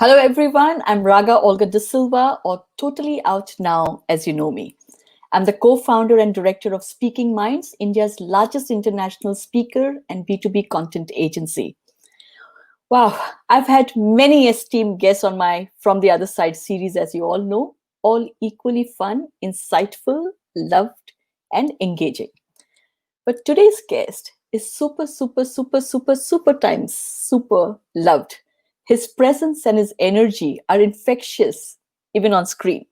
Hello everyone, I'm Raga Olga De Silva, or Totally Out Now as you know me. I'm the co-founder and director of Speaking Minds, India's largest international speaker and B2B content agency. Wow, I've had many esteemed guests on my From the Other Side series, as you all know, all equally fun, insightful, loved, and engaging. But today's guest is super times super loved. His presence and his energy are infectious, even on screen.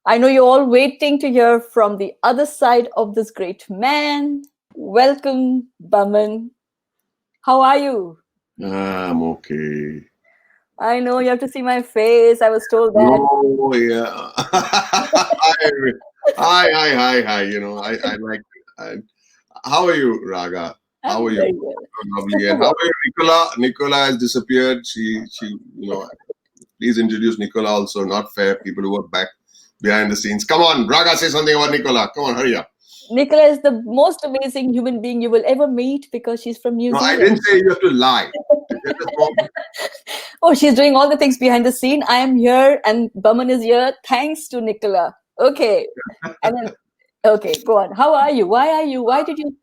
I know you're all waiting to hear from the other side of this great man. Welcome, Boman. How are you? I'm okay. I know you have to see my face. I was told that. Oh yeah. Hi. I like. I, how are you, Raga? How are I'm you? very well. Lovely. Super And how well. are you, Nicola? Nicola has disappeared. Please introduce Nicola also. Not fair. People who work back behind the scenes. Come on, Raga, say something about Nicola. Come on, hurry up. Nicola is the most amazing human being you will ever meet because she's from New No, I Zealand. didn't say you have to lie. You just want- Oh, she's doing all the things behind the scene. I am here and Boman is here thanks to Nicola. Okay. And then, okay, go on. How are you? Why did you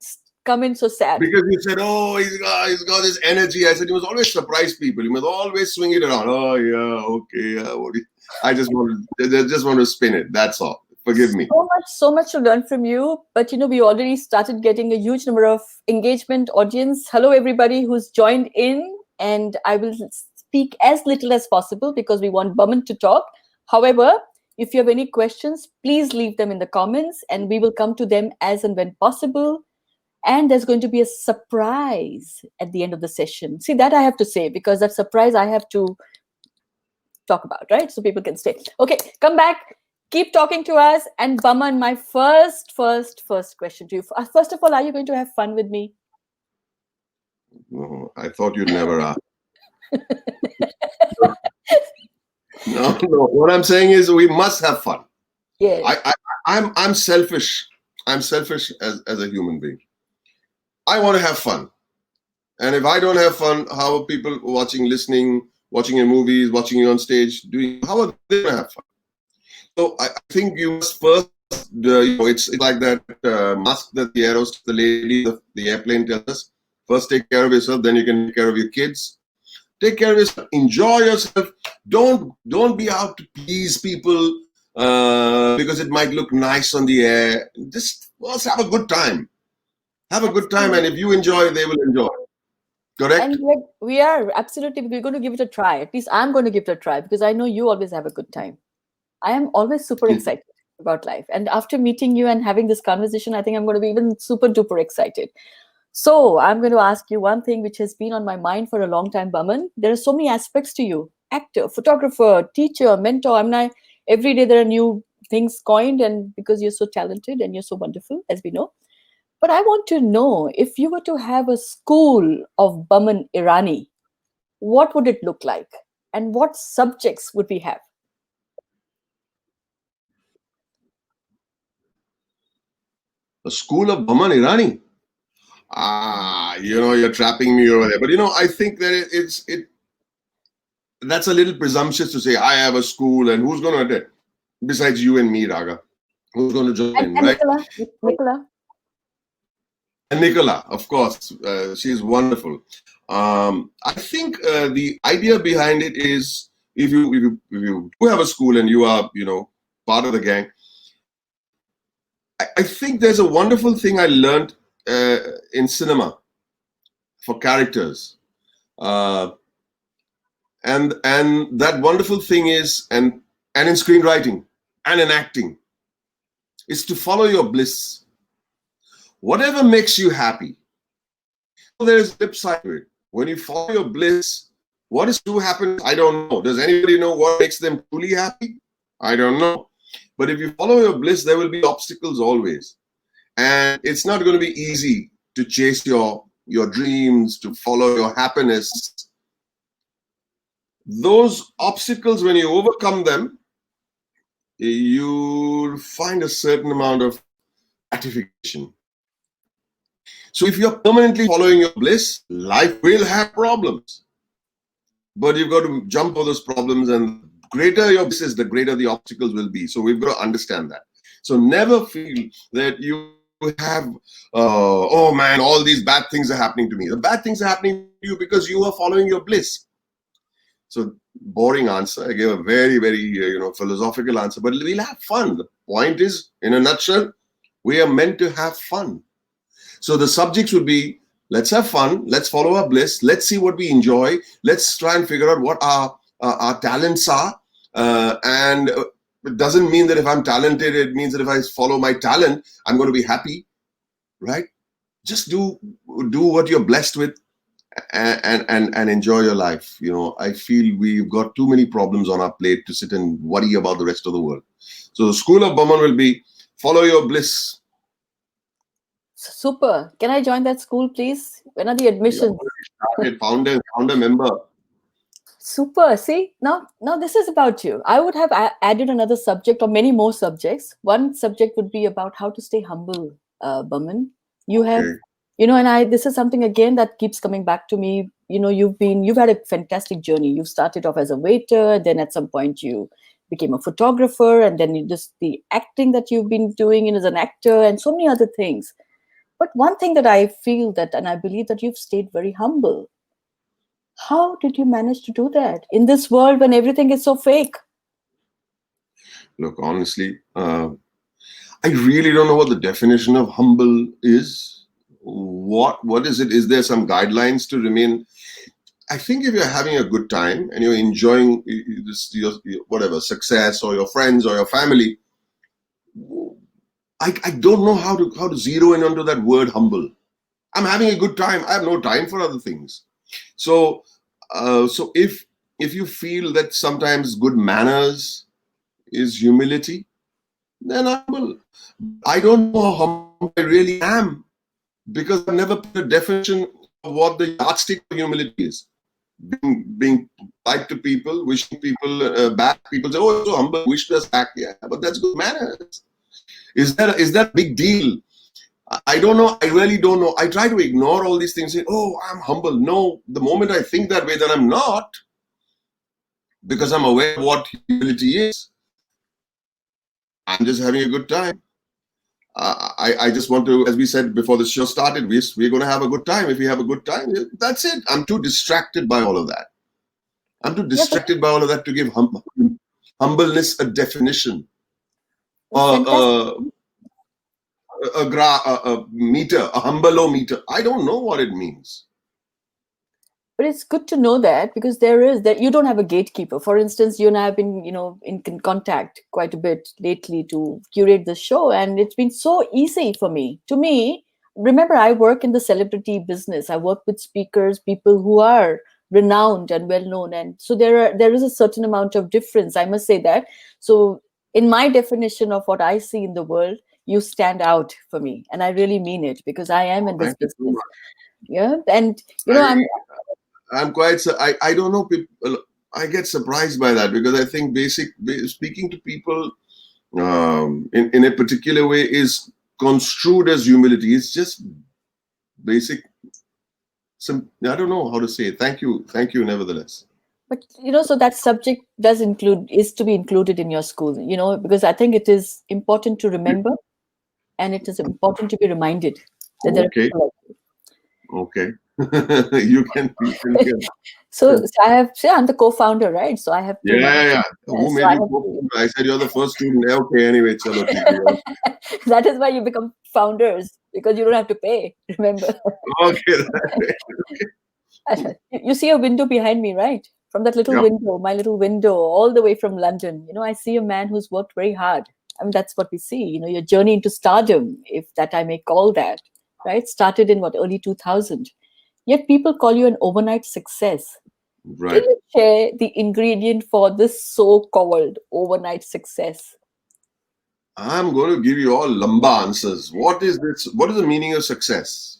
come in so sad? Because you said, oh, he's got this energy. I said, you must always surprise people. You must always swing it around. Oh, yeah, okay. I just want to spin it. That's all. Forgive me. So much to learn from you. But we already started getting a huge number of engagement audience. Hello, everybody who's joined in. And I will speak as little as possible because we want Boman to talk. However, if you have any questions, please leave them in the comments and we will come to them as and when possible. And there's going to be a surprise at the end of the session. See, that I have to say because that surprise I have to talk about, right? So people can stay. Okay, come back. Keep talking to us. And Boman, my first question to you. First of all, are you going to have fun with me? No, I thought you'd never ask. No. What I'm saying is we must have fun. Yes. I'm selfish. I'm selfish as a human being. I want to have fun. And if I don't have fun, how are people listening, watching your movies, watching you on stage, how are they going to have fun? So I think you must first, it's like that mask that the lady of the airplane tells us. First take care of yourself, then you can take care of your kids. Take care of yourself. Enjoy yourself. Don't be out to please people because it might look nice on the air. Just have a good time. Have a good time, and if you enjoy, they will enjoy. Correct? And we are absolutely, we're going to give it a try. At least I'm going to give it a try because I know you always have a good time. I am always super excited about life. And after meeting you and having this conversation, I think I'm going to be even super duper excited. So I'm going to ask you one thing which has been on my mind for a long time, Boman. There are so many aspects to you: actor, photographer, teacher, mentor. Every day there are new things coined, and because you're so talented and you're so wonderful, as we know. But I want to know, if you were to have a school of Boman Irani, what would it look like? And what subjects would we have? A school of Boman Irani. You're trapping me over there. But I think that that's a little presumptuous to say I have a school and who's going to attend besides you and me, Raga? Who's going to join in, And right? Nicola. And Nicola, of course, she's wonderful. I think the idea behind it is if you do have a school and you are part of the gang, I think there's a wonderful thing I learned in cinema for characters. Uh, and that wonderful thing is and in screenwriting and in acting is to follow your bliss, whatever makes you happy. There's flip side to it. When you follow your bliss, what is true happiness? I don't know. Does anybody know what makes them truly happy? I don't know. But if you follow your bliss, there will be obstacles always, and it's not going to be easy to chase your dreams, to follow your happiness. Those obstacles, when you overcome them, you find a certain amount of gratification. So if you're permanently following your bliss, life will have problems. but you've got to jump over those problems, and the greater your bliss is, the greater the obstacles will be. So we've got to understand that. So never feel that you have, oh man, all these bad things are happening to me. The bad things are happening to you because you are following your bliss. So boring answer. I gave a very, very philosophical answer, but we'll have fun. The point is, in a nutshell, we are meant to have fun. So the subjects would be, let's have fun, let's follow our bliss, let's see what we enjoy, let's try and figure out what our talents are. And it doesn't mean that if I'm talented, it means that if I follow my talent, I'm going to be happy, right? Just do what you're blessed with, and enjoy your life. I feel we've got too many problems on our plate to sit and worry about the rest of the world. So the school of Boman will be, follow your bliss. Super. Can I join that school, please? When are the admissions? Founder member. Super. See, now this is about you. I would have added another subject or many more subjects. One subject would be about how to stay humble, Boman. You have, and this is something again that keeps coming back to me. You've had a fantastic journey. You started off as a waiter, then at some point you became a photographer, and then the acting that you've been doing as an actor, and so many other things. But one thing that I feel that, and I believe that you've stayed very humble. How did you manage to do that in this world when everything is so fake? Look, honestly, I really don't know what the definition of humble is. What is it? Is there some guidelines to remain? I think if you're having a good time and you're enjoying your whatever success, or your friends or your family, I don't know how to zero in onto that word humble. I'm having a good time. I have no time for other things. So if you feel that sometimes good manners is humility, then I'm humble. I don't know how humble I really am, because I've never put a definition of what the yardstick of humility is. Being polite to people, wishing people back. People say, "Oh, you're so humble, wish us back." Yeah, but that's good manners. Is that a big deal? I don't know. I really don't know. I try to ignore all these things. Say, "Oh, I'm humble." No, the moment I think that way, then I'm not, because I'm aware of what humility is. I'm just having a good time. I just want to, as we said before the show started, we're going to have a good time. If we have a good time, that's it. I'm too distracted by all of that. I'm too distracted by all of that to give humbleness a definition. A meter, a humble-o-meter. I don't know what it means. But it's good to know that, because you don't have a gatekeeper. For instance, you and I have been, in contact quite a bit lately to curate the show, and it's been so easy for me. To me, remember, I work in the celebrity business. I work with speakers, people who are renowned and well known, and so there is a certain amount of difference. I must say that. So, in my definition of what I see in the world, you stand out for me, and I really mean it, because I am in this business. Yeah, and I'm quite. I don't know. People, I get surprised by that, because I think speaking to people in a particular way is construed as humility. It's just basic. I don't know how to say it. Thank you, nevertheless. But so that subject is to be included in your school. Because I think it is important to remember, and it is important to be reminded that there are people like you. Okay. you can. So I'm the co-founder, right? So I have to. Yeah. Who made you co-founder? I said you're the first student. Okay, anyway, chalo. That is why you become founders, because you don't have to pay. Remember? Okay. You see a window behind me, right? From that little window, my little window, all the way from London. I see a man who's worked very hard. I mean, that's what we see. Your journey into stardom, if that I may call that, right? Started in early 2000. Yet people call you an overnight success. Right. Can you share the ingredient for this so-called overnight success? I'm going to give you all lamba answers. What is this? What is the meaning of success?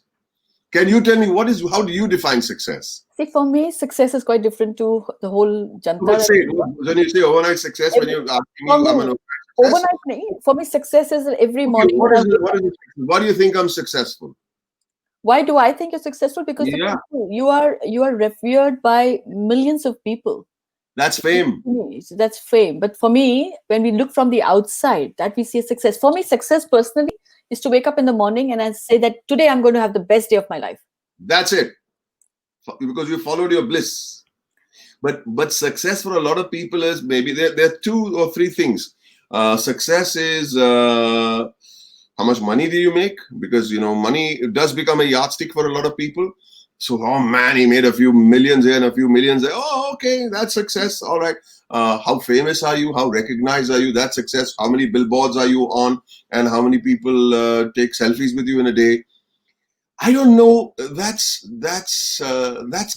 Can you tell me how do you define success? See, for me, success is quite different to the whole janta. When you say overnight success, when you're asking me, I'm an overnight. For me, success is every morning. What do you think I'm successful? Why do I think you're successful? Because the Yeah, people you are revered by millions of people. that's fame. So that's fame. But for me, when we look from the outside, that we see as success. For me, success personally is to wake up in the morning and I say that today I'm going to have the best day of my life. That's it. Because you followed your bliss. But success for a lot of people is maybe there are two or three things. Success is how much money do you make? Because money does become a yardstick for a lot of people. So, oh man, he made a few millions here and a few millions there. Oh, okay, that's success. All right. How famous are you? How recognized are you? That's success. How many billboards are you on? And how many people take selfies with you in a day? I don't know. That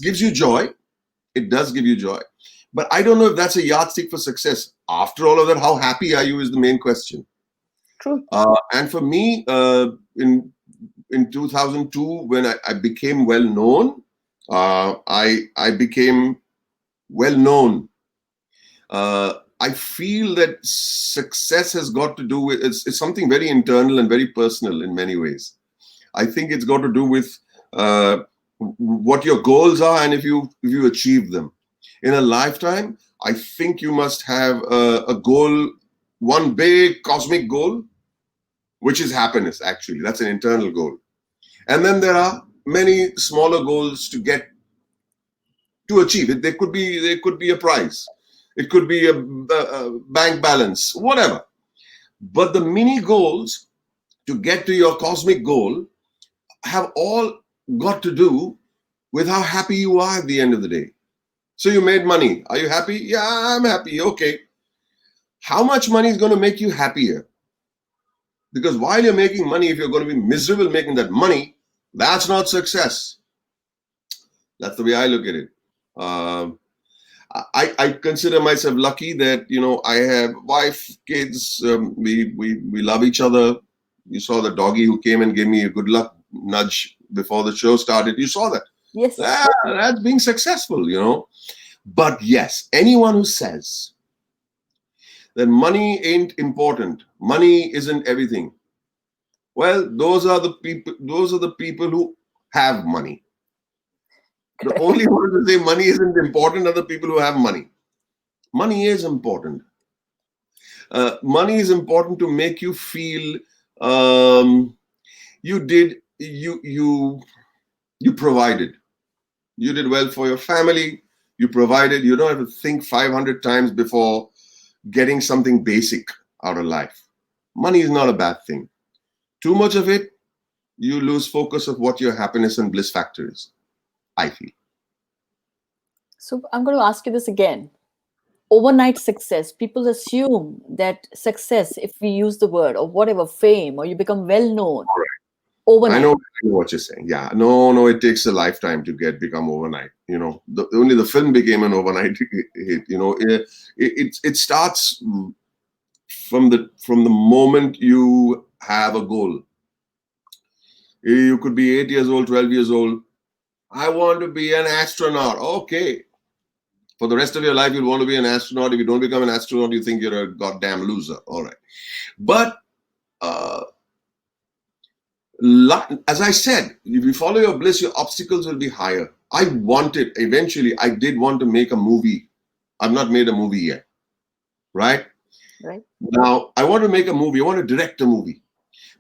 gives you joy. It does give you joy. But I don't know if that's a yardstick for success. After all of that, how happy are you is the main question. True. And for me, in 2002, when I became well known, I became well known. I feel that success has got to do with it's something very internal and very personal in many ways. I think it's got to do with what your goals are and if you achieve them in a lifetime. I think you must have a goal, one big cosmic goal, which is happiness. Actually, that's an internal goal, and then there are many smaller goals to achieve it. There could be a prize, it could be a bank balance, whatever. But the mini goals to get to your cosmic goal have all got to do with how happy you are at the end of the day. So you made money. Are you happy? Yeah, I'm happy. Okay. How much money is going to make you happier? Because while you're making money, if you're going to be miserable making that money, that's not success. That's the way I look at it. Um, I consider myself lucky that I have wife, kids. We love each other. You saw the doggy who came and gave me a good luck nudge before the show started. You saw that. Yes. That's being successful. But yes, anyone who says that money ain't important, money isn't everything. Well, those are the people. Those are the people who have money. The only ones who say money isn't important are the people who have money. Money is important. Money is important to make you feel you did you provided. You did well for your family. You provided. You don't have to think 500 times before getting something basic out of life. Money is not a bad thing. Too much of it, you lose focus of what your happiness and bliss factor is, I feel. So I'm going to ask you this again. Overnight success. People assume that success, if we use the word or whatever, fame, or you become well known I overnight. know what you're saying. Yeah, no, it takes a lifetime to become overnight. Only the film became an overnight hit. It starts from the moment you have a goal. You could be 8 years old, 12 years old. I want to be an astronaut. Okay. For the rest of your life, you'll want to be an astronaut. If you don't become an astronaut, you think you're a goddamn loser. All right. But uh, as I said, if you follow your bliss, your obstacles will be higher. Eventually, I did want to make a movie. I've not made a movie yet. Right? Right. Now, I want to make a movie. I want to direct a movie.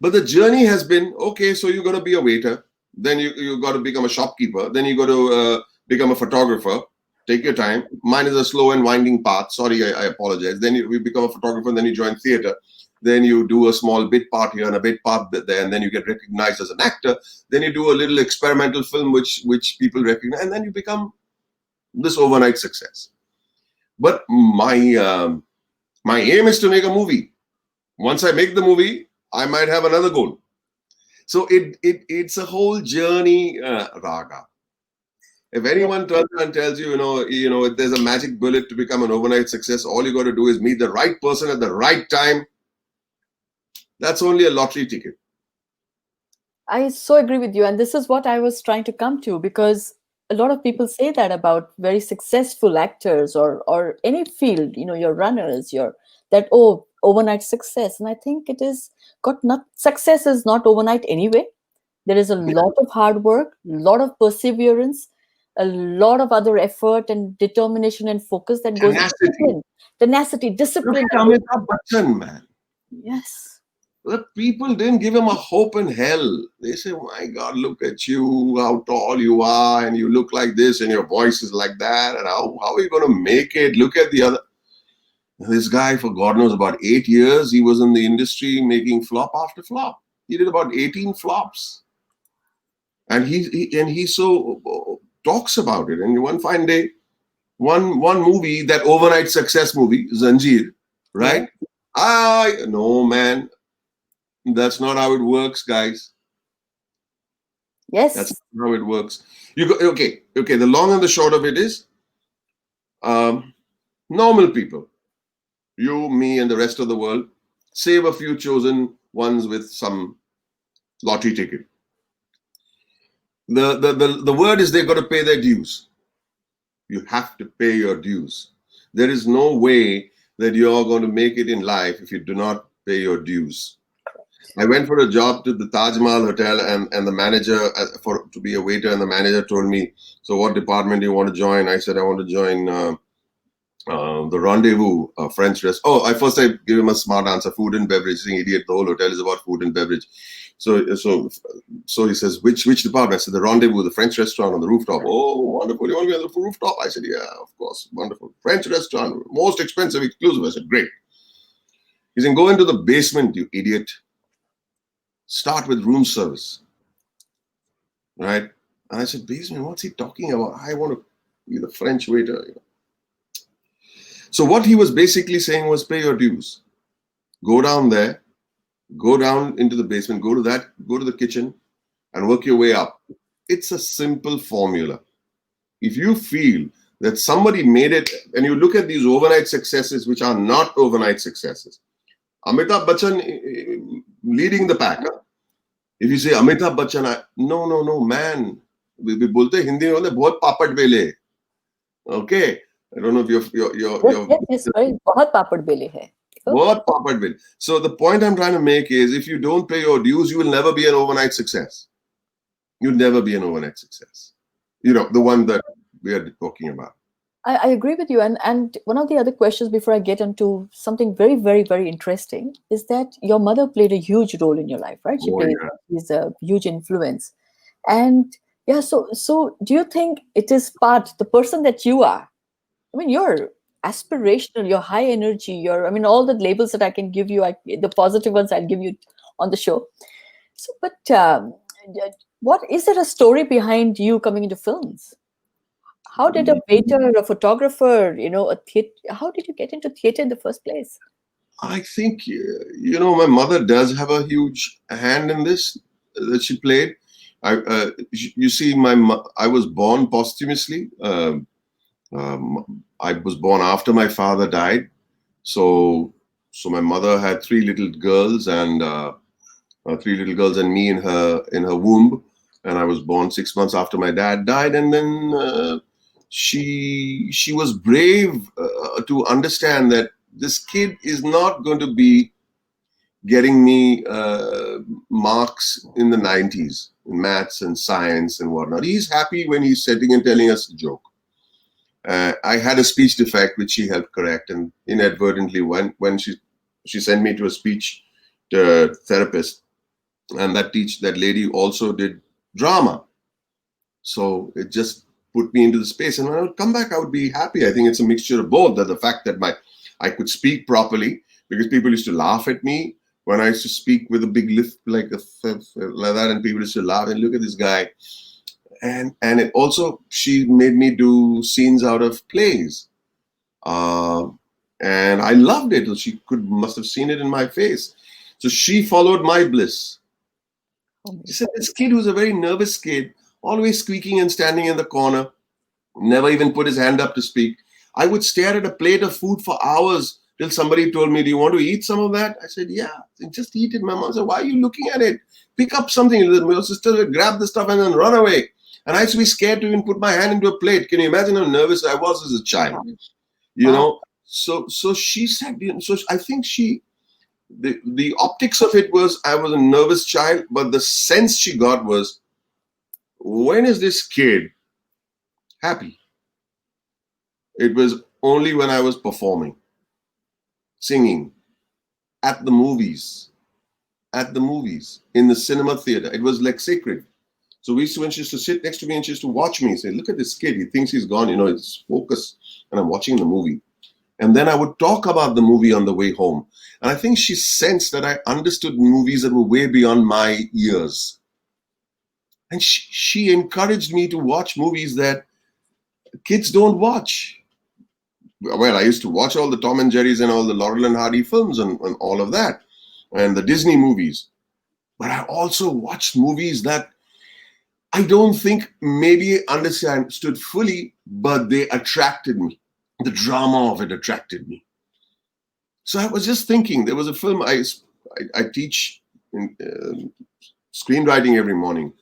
But the journey has been, okay, so you got to be a waiter. Then you got to become a shopkeeper. Then you got to become a photographer. Take your time. Mine is a slow and winding path. Sorry, I apologize. Then you become a photographer, and then you join theater. Then you do a small bit part here and a bit part there, and then you get recognized as an actor. Then you do a little experimental film, which people recognize, and then you become this overnight success. But my aim is to make a movie. Once I make the movie, I might have another goal. So it's a whole journey, Raga. If anyone turns and tells you, if there's a magic bullet to become an overnight success, all you got to do is meet the right person at the right time. That's only a lottery ticket. I so agree with you. And this is what I was trying to come to, because a lot of people say that about very successful actors or any field, your runners, overnight success. And I think it is success is not overnight anyway. There is a lot of hard work, a lot of perseverance, a lot of other effort and determination and focus that goes into Tenacity. discipline, tenacity, Look discipline. at Amitabh Bachchan, man. Yes. The people didn't give him a hope in hell. They say, my God, look at you, how tall you are, and you look like this, and your voice is like that, and how are you going to make it? Look at the other. This guy, for God knows, about 8 years, he was in the industry making flop after flop. He did about 18 flops. And he so talks about it. And one fine day, one movie, that overnight success movie, Zanjeer, Yeah. right? No, man, that's not how it works, guys. That's Yes. not how it works. You go, okay. The long and the short of it is, normal people, you, me, and the rest of the world, save a few chosen ones with some lottery ticket. The word is they've got to pay their dues. You have to pay your dues. There is no way that you're going to make it in life if you do not pay your dues. I went for a job to the Taj Mahal Hotel, and the manager, to be a waiter, and the manager told me, so what department do you want to join? I said, I want to join the Rendezvous, French restaurant. Oh, I gave him a smart answer, food and beverage. Saying, idiot, the whole hotel is about food and beverage. So he says, which department? I said, the Rendezvous, the French restaurant on the rooftop. Oh, wonderful. You want to be on the rooftop? I said, yeah, of course. Wonderful. French restaurant, most expensive, exclusive. I said, great. He said, go into the basement, you idiot. Start with room service. Right? And I said, basement, what's he talking about? I want to be the French waiter. So what he was basically saying was, pay your dues. Go down there, go down into the basement, go to the kitchen, and work your way up. It's a simple formula. If you feel that somebody made it, and you look at these overnight successes, which are not overnight successes. Amitabh Bachchan leading the pack. If you say Amitabh Bachchan, no, man. We bolte Hindi mein bolte bahut papat bele. Okay. I don't know if you're Yes, very बहुत पापड़ बेले है. What papat bill? So the point I'm trying to make is, if you don't pay your dues, you will never be an overnight success. You'll never be an overnight success. The one that we are talking about. I agree with you. And one of the other questions before I get into something very, very, very interesting is that your mother played a huge role in your life, right? Oh, yeah. She's a huge influence. And yeah, so do you think it is the person that you are? I mean, you're aspirational, you're high energy, all the labels that I can give you, the positive ones I'll give you on the show. So, but what is there a story behind you coming into films? How did a waiter, a photographer, how did you get into theater in the first place? I think, my mother does have a huge hand in this that she played. You see, I was born posthumously. I was born after my father died. So my mother had three little girls and me in her womb. And I was born 6 months after my dad died. And then she was brave to understand that this kid is not going to be getting me marks in the 90s in maths and science and whatnot. He's happy when he's sitting and telling us a joke. I had a speech defect which she helped correct, and inadvertently when she sent me to a speech therapist, and that lady also did drama. So it just put me into the space, and when I would come back, I would be happy. I think it's a mixture of both. That the fact that I could speak properly, because people used to laugh at me when I used to speak with a big lisp like that, and people used to laugh and look at this guy. And it also, she made me do scenes out of plays, and I loved it. She must have seen it in my face. So she followed my bliss. She said, this kid who's a very nervous kid, always squeaking and standing in the corner, never even put his hand up to speak. I would stare at a plate of food for hours till somebody told me, do you want to eat some of that? I said, yeah, just eat it. My mom said, why are you looking at it? Pick up something. My sister would grab the stuff and then run away. And I used to be scared to even put my hand into a plate. Can you imagine how nervous I was as a child? So she said, so I think she the optics of it was, I was a nervous child, but the sense she got was, when is this kid happy? It was only when I was performing, singing, at the movies, in the cinema theater. It was like sacred. So when she used to sit next to me and she used to watch me, say, look at this kid, he thinks he's gone, it's focus. And I'm watching the movie. And then I would talk about the movie on the way home. And I think she sensed that I understood movies that were way beyond my years. And she encouraged me to watch movies that kids don't watch. Well, I used to watch all the Tom and Jerry's and all the Laurel and Hardy films and all of that, and the Disney movies. But I also watched movies that I don't think maybe understood fully, but they attracted me. The drama of it attracted me. So I was just thinking, there was a film, I teach in, screenwriting every morning.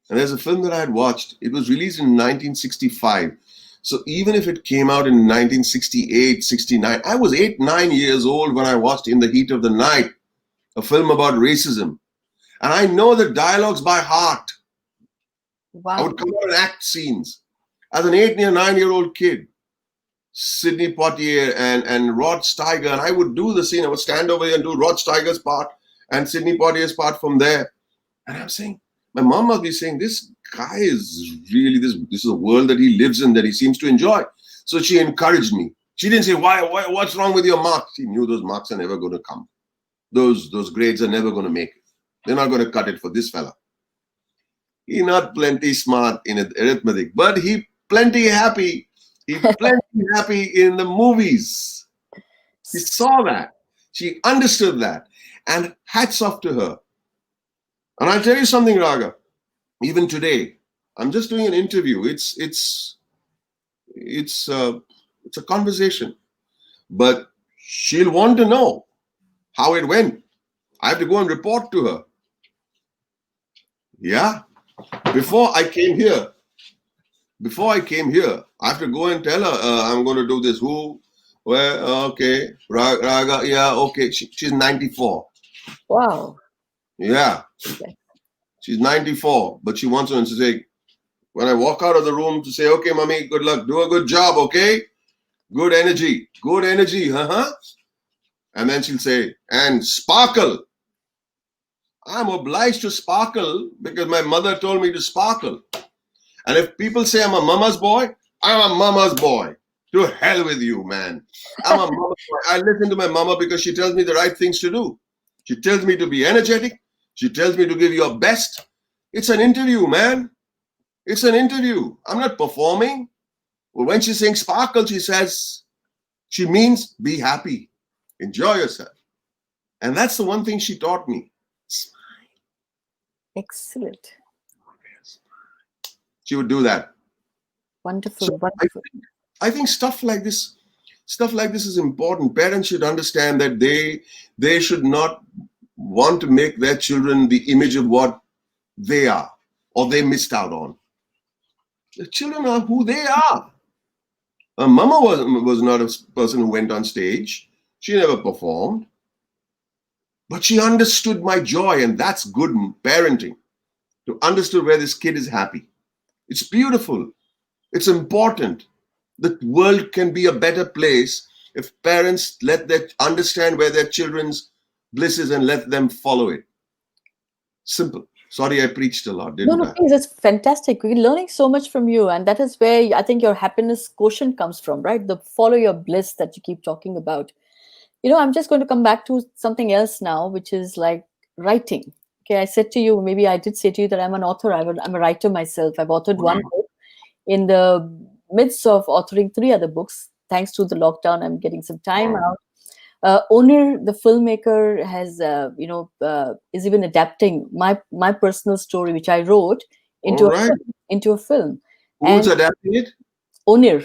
And there's a film that I had watched. It was released in 1965. So even if it came out in 1968, 69, I was 8, 9 years old when I watched In the Heat of the Night, a film about racism. And I know the dialogues by heart. Wow. I would come out and act scenes. As an 8 or 9-year-old kid, Sidney Poitier and Rod Steiger, and I would do the scene. I would stand over here and do Rod Steiger's part and Sidney Poitier's part from there. And I'm saying, my mom must be saying, this guy is really, this is a world that he lives in, that he seems to enjoy. So she encouraged me. She didn't say, why what's wrong with your marks? She knew those marks are never going to come. Those grades are never going to make it. They're not going to cut it for this fella. He not plenty smart in arithmetic, but he plenty happy. He plenty happy in the movies. She saw that. She understood that. And hats off to her. And I'll tell you something, Raga. Even today, I'm just doing an interview. It's a conversation, but she'll want to know how it went. I have to go and report to her. Yeah. Before I came here, I have to go and tell her I'm going to do this. Who? Where? Okay. Raga. Yeah. Okay. She's 94. Wow. Yeah. Okay. She's 94, but she wants to say, when I walk out of the room, to say, okay, mommy, good luck. Do a good job, okay? Good energy. Good energy, And then she'll say, and sparkle. I'm obliged to sparkle because my mother told me to sparkle. And if people say I'm a mama's boy, I'm a mama's boy. To hell with you, man. I'm a mama's boy. I listen to my mama because she tells me the right things to do. She tells me to be energetic. She tells me to give your best. It's an interview, man. It's an interview. I'm not performing. Well, when she's saying sparkle, she means be happy. Enjoy yourself. And that's the one thing she taught me. Smile. Excellent. She would do that. Wonderful. So wonderful. I think stuff like this is important. Parents should understand that they should not want to make their children the image of what they are or they missed out on. The children are who they are. Mama was not a person who went on stage. She never performed. But she understood my joy, and that's good parenting. To understand where this kid is happy. It's beautiful. It's important. The world can be a better place if parents understand where their children's bliss is and let them follow it. Simple. Sorry, I preached a lot, didn't I? No, please, it's fantastic. We're learning so much from you. And that is where I think your happiness quotient comes from, right? The follow your bliss that you keep talking about. I'm just going to come back to something else now, which is like writing. Okay, I said to you, maybe I did say to you that I'm an author. I'm a writer myself. I've authored one book. In the midst of authoring 3 other books, thanks to the lockdown, I'm getting some time out. Owner, the filmmaker, has is even adapting my personal story, which I wrote, into a film. Who's adapting it? Owner.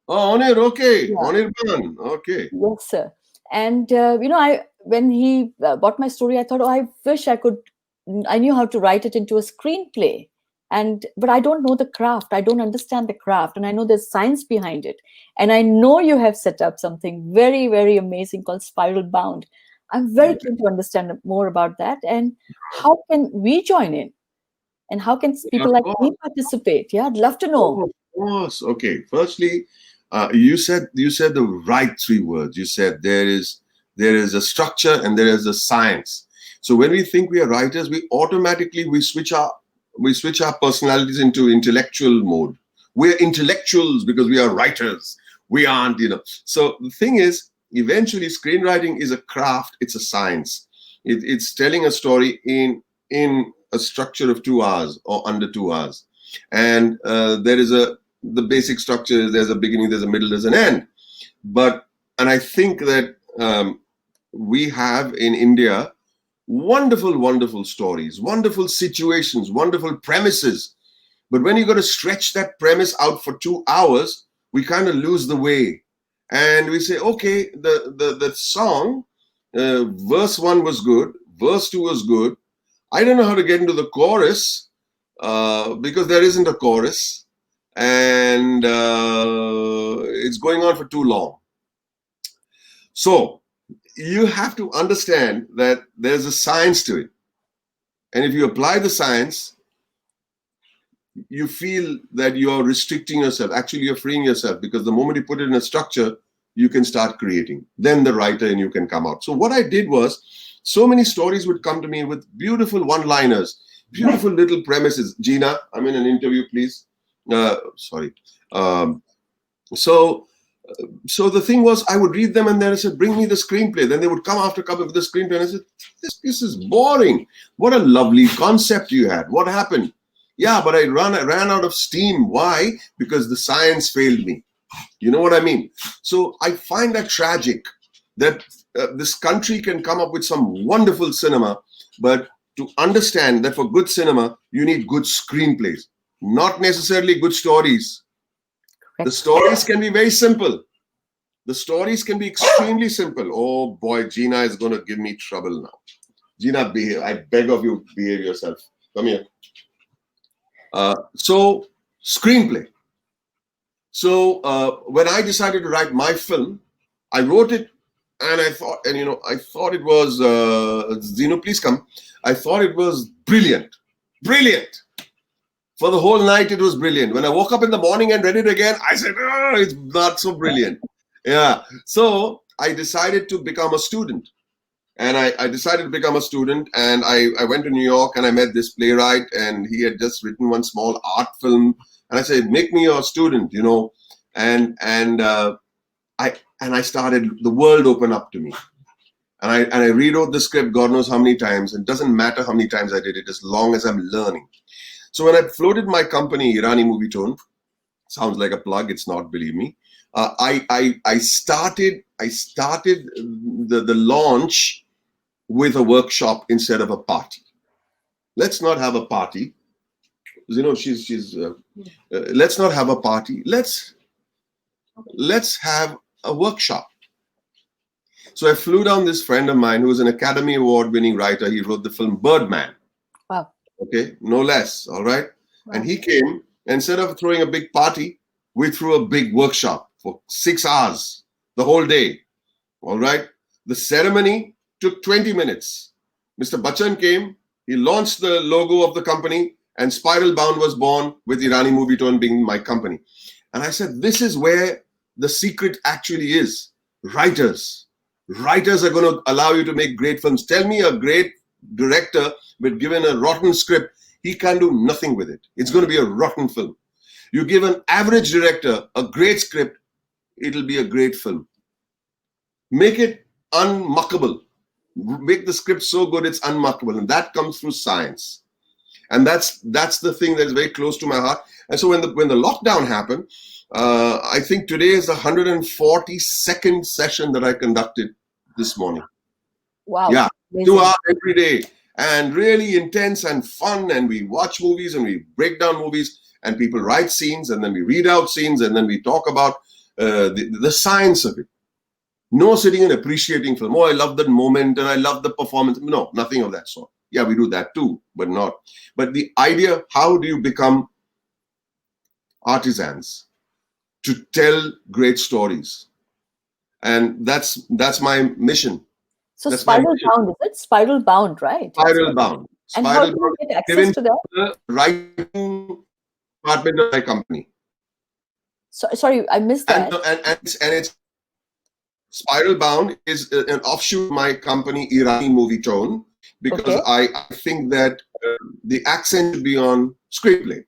Oh, Onir, okay. Yeah. Onir Khan, okay. Yes, sir. And when he bought my story, I thought, I wish I knew how to write it into a screenplay. But I don't know the craft. I don't understand the craft. And I know there's science behind it. And I know you have set up something very, very amazing called Spiral Bound. I'm very keen to understand more about that. And how can we join in? And how can Yeah, people of like course. me participate? Yeah, I'd love to know. Oh, of course. Okay. Firstly, you said the right three words. You said there is a structure and there is a science. So when we think we are writers, we automatically we switch our personalities into intellectual mode. We're intellectuals because we are writers. We aren't. So the thing is, eventually, screenwriting is a craft. It's a science. It's telling a story in a structure of 2 hours or under 2 hours, and there is the basic structure is there's a beginning, there's a middle, there's an end. And I think that we have in India wonderful, wonderful stories, wonderful situations, wonderful premises. But when you got to stretch that premise out for 2 hours, we kind of lose the way. And we say, okay, the song, verse one was good, verse two was good. I don't know how to get into the chorus because there isn't a chorus, and it's going on for too long. So you have to understand that there's a science to it. And if you apply the science, you feel that you're restricting yourself. Actually, you're freeing yourself, because the moment you put it in a structure, you can start creating. Then the writer and you can come out. So what I did was, so many stories would come to me with beautiful one-liners, beautiful little premises. Gina, I'm in an interview, please. Sorry. So the thing was, I would read them and then I said, bring me the screenplay. Then they would come after cover with the screenplay, and I said, this is boring. What a lovely concept you had. What happened? Yeah, but I ran out of steam. Why? Because the science failed me. You know what I mean? So I find that tragic that this country can come up with some wonderful cinema, but to understand that for good cinema, you need good screenplays, not necessarily good stories. The Correct. stories can be very simple. The stories can be extremely simple. Oh boy, Gina is going to give me trouble now. Gina, behave. I beg of you, behave yourself. Come here. So, screenplay. So, when I decided to write my film, I wrote it, and I thought it was, Zeno, please come. I thought it was brilliant. Brilliant. For the whole night, it was brilliant. When I woke up in the morning and read it again, I said, oh, it's not so brilliant. Yeah. So I decided to become a student. And I decided to become a student, and I went to New York and I met this playwright, and he had just written one small art film. And I said, make me your student. And I started, the world opened up to me. And I rewrote the script God knows how many times. It doesn't matter how many times I did it, as long as I'm learning. So when I floated my company, Irani Movie Tone, sounds like a plug, it's not, believe me. I started the launch with a workshop instead of a party. Let's not have a party. Let's not have a party. Let's have a workshop. So I flew down this friend of mine who was an Academy Award winning writer. He wrote the film Birdman. Wow. Okay, no less. All right. Wow. And he came, instead of throwing a big party, we threw a big workshop for 6 hours, the whole day. All right. The ceremony took 20 minutes. Mr. Bachchan came, he launched the logo of the company, and Spiral Bound was born, with Irani Movie Tone being my company. And I said, this is where the secret actually is. Writers. Writers are going to allow you to make great films. Tell me a great director, but given a rotten script, he can do nothing with it. It's going to be a rotten film. You give an average director a great script, it'll be a great film. Make it unmuckable. Make the script so good it's unmuckable, and that comes through science. And that's the thing that is very close to my heart. And so when the lockdown happened, I think today is the 142nd session that I conducted this morning. Wow. Yeah, Amazing. 2 hours every day, and really intense and fun. And we watch movies and we break down movies, and people write scenes, and then we read out scenes, and then we talk about the science of it. No sitting and appreciating film. Oh, I love that moment and I love the performance. No, nothing of that sort. Yeah, we do that too, but not. But the idea, how do you become artisans to tell great stories? And that's my mission. So That's my spiral mission. bound, is it? Spiral bound, right? Spiral bound. And how Spiral do bound you get access given to that? the writing department of my company. So, sorry, I missed that. And it's Spiral Bound is an offshoot of my company Irani Movie Tone, because Okay, I think that the accent should be on screenplay.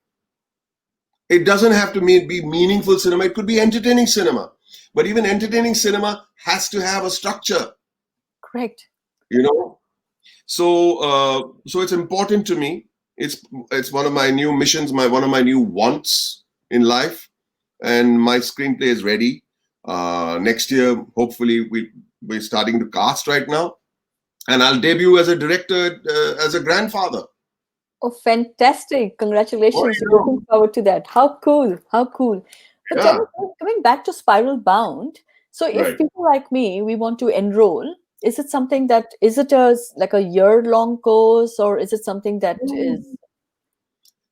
It doesn't have to be meaningful cinema. It could be entertaining cinema, but even entertaining cinema has to have a structure. correct. You know, so it's important to me. It's one of my new missions, one of my new wants in life, and my screenplay is ready. Next year, hopefully, we're starting to cast right now, and I'll debut as a director, as a grandfather. Oh, fantastic. What Congratulations. do you Looking know? forward to that. How cool. How cool. But tell me, Yeah, coming back to Spiral Bound, so if right. people like me, we want to enroll, is it something that, is it a like a year-long course, or is it something that is,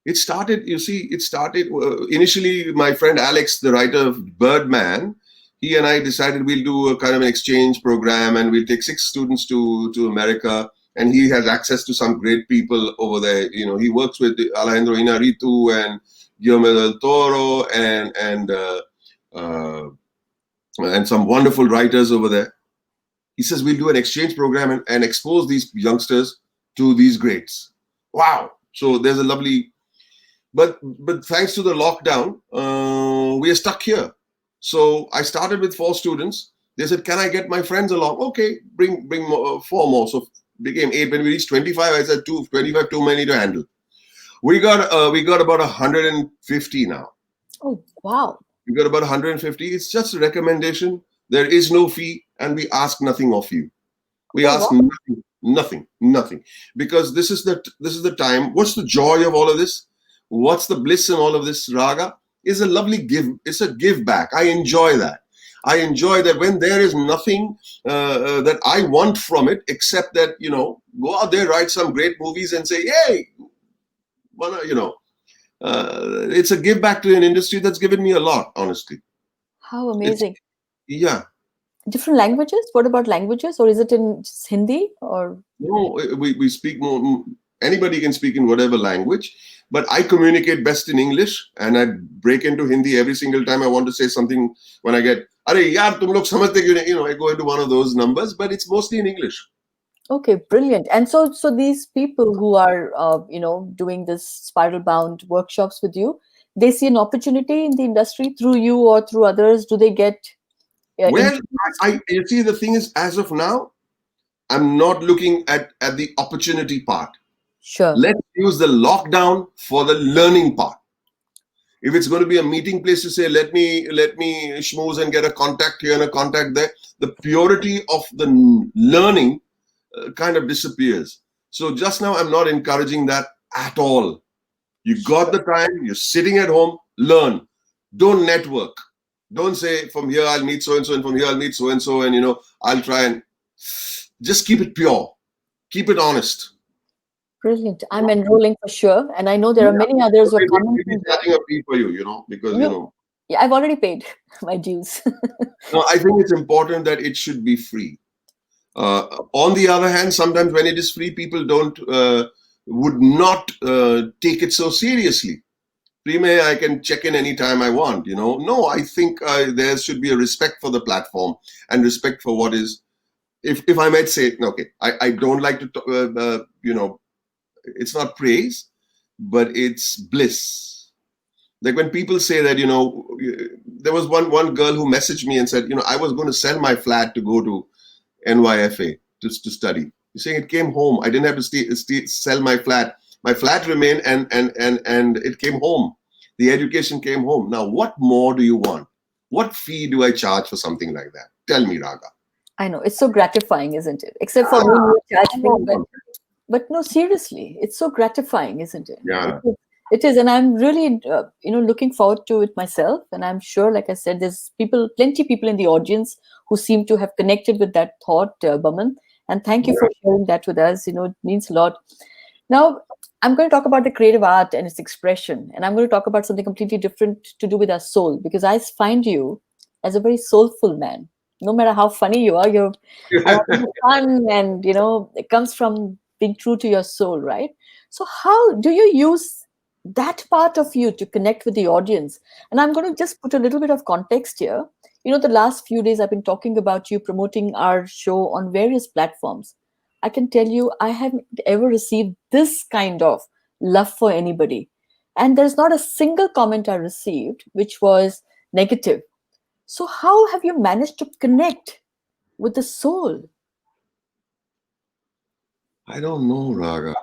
It started, you see, it started initially. My friend Alex, the writer of Birdman, he and I decided we'll do a kind of an exchange program, and we'll take 6 students to America. And he has access to some great people over there. He works with Alejandro Inarritu and Guillermo del Toro uh, and some wonderful writers over there. He says we'll do an exchange program and expose these youngsters to these greats. Wow! So there's a lovely, but thanks to the lockdown, we are stuck here. So I started with 4 students. They said, "Can I get my friends along?" Okay, bring 4 more. So became 8. When we reached 25, I said, 25 too many to handle. We got about 150 now. oh, wow. We got about 150. It's just a recommendation. There is no fee, and we ask nothing of you. We Oh, ask wow. nothing, because this is the time. What's the joy of all of this? What's the bliss in all of this? Raga is a lovely give. It's a give back. I enjoy that. I enjoy that when there is nothing that I want from it, except that go out there, write some great movies, and say, "Hey, it's a give back to an industry that's given me a lot." Honestly, How it's amazing. yeah. Different languages? What about languages? Or is it in just Hindi or? No, we speak more. Anybody can speak in whatever language, but I communicate best in English, and I break into Hindi every single time I want to say something. When I get, "Arey yaar, tum log samajhte kyun nahi?" I go into one of those numbers, but it's mostly in English. Okay, brilliant. And so these people who are, doing this spiral bound workshops with you, they see an opportunity in the industry through you or through others. Do they get Well, introduced? you see, the thing is, as of now, I'm not looking at the opportunity part. Sure. Let's use the lockdown for the learning part. If it's going to be a meeting place to say, let me schmooze and get a contact here and a contact there, the purity of the learning kind of disappears. So just now, I'm not encouraging that at all. You got Sure. the time, you're sitting at home, learn. Don't network. Don't say, from here I'll meet so and so, and from here I'll meet so and so, and I'll try and just keep it pure, keep it honest. Brilliant. I'm enrolling for sure. And I know there Yeah, are many others who are coming we'll be from there. starting a fee for you, because You, yeah, I've already paid my dues. no, I think it's important that it should be free. On the other hand, sometimes when it is free, people don't would not take it so seriously. Prime, I can check in anytime I want. No, I think there should be a respect for the platform and respect for what is. If I might say, okay, I don't like to, it's not praise, but it's bliss. Like when people say that, there was one girl who messaged me and said, I was going to sell my flat to go to NYFA to study. You're saying it came home. I didn't have to sell my flat. My flat remained, and it came home. The education came home. Now, what more do you want? What fee do I charge for something like that? Tell me, Raga. I know it's so gratifying, isn't it? Except for me, Ah, you charge come me, on. but no, seriously, it's so gratifying, isn't it? Yeah. It is, and I'm really, looking forward to it myself. And I'm sure, like I said, there's plenty people in the audience who seem to have connected with that thought, Boman. And thank you for sharing that with us. It means a lot. Now, I'm going to talk about the creative art and its expression, and I'm going to talk about something completely different to do with our soul, because I find you as a very soulful man. no matter how funny you are, you're having fun, and it comes from being true to your soul, right? So how do you use that part of you to connect with the audience? And I'm going to just put a little bit of context here. The last few days I've been talking about you promoting our show on various platforms. I can tell you, I haven't ever received this kind of love for anybody. And there's not a single comment I received which was negative. So, how have you managed to connect with the soul? I don't know, Raga.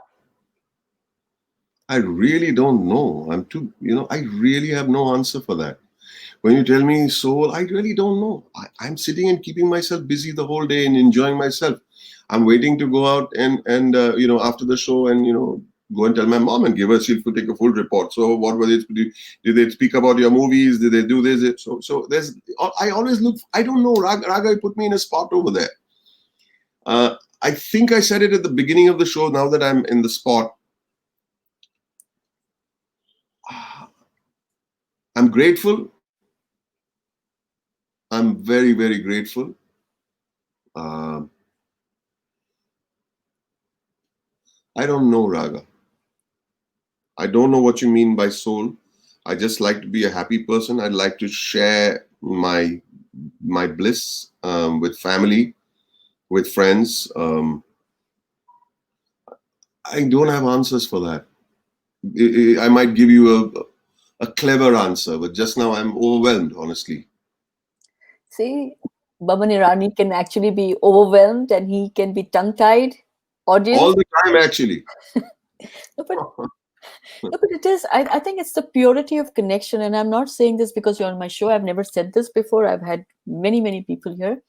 I really don't know. I really have no answer for that. When you tell me soul, I really don't know. I'm sitting and keeping myself busy the whole day and enjoying myself. I'm waiting to go out and after the show and go and tell my mom and give her. She'll take a full report. So what was it? Did they speak about your movies? Did they do this? So there's. I always look. I don't know. Raga put me in a spot over there. I think I said it at the beginning of the show. Now that I'm in the spot, I'm grateful. I'm very, very grateful. Um, I don't know, Raga. I don't know what you mean by soul. I just like to be a happy person. I'd like to share my bliss with family, with friends. I don't have answers for that. I might give you a clever answer, but just now I'm overwhelmed, honestly. See, Boman Irani can actually be overwhelmed and he can be tongue tied. All Audience, the time, actually. no, but, no, but it is, I think it's the purity of connection. And I'm not saying this because you're on my show. I've never said this before. I've had many, many people here.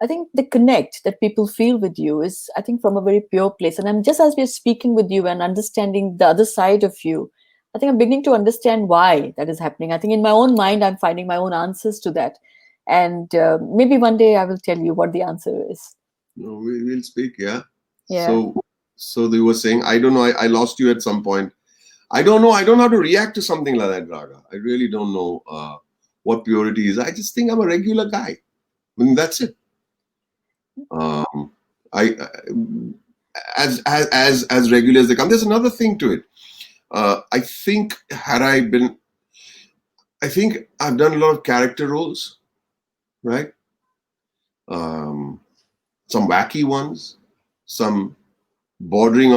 I think the connect that people feel with you is, I think, from a very pure place. And I'm just as we're speaking with you and understanding the other side of you, I think I'm beginning to understand why that is happening. I think in my own mind, I'm finding my own answers to that. And maybe one day I will tell you what the answer is. No, we'll speak, yeah. Yeah. So they were saying, I don't know. I lost you at some point. I don't know. I don't know how to react to something like that, Raga. I really don't know what purity is. I just think I'm a regular guy. I mean, that's it. I as regular as they come. There's another thing to it. I think I think I've done a lot of character roles, right? Um, some wacky ones, some bordering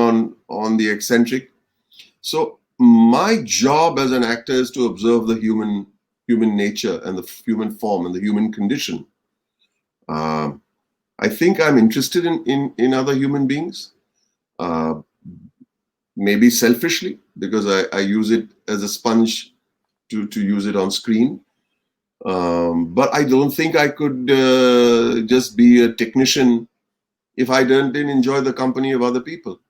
on the eccentric. So my job as an actor is to observe the human nature and the human form and the human condition. Um, I think I'm interested in other human beings, uh, maybe selfishly because I use it as a sponge to use it on screen. But I don't think I could just be a technician if I didn't enjoy the company of other people.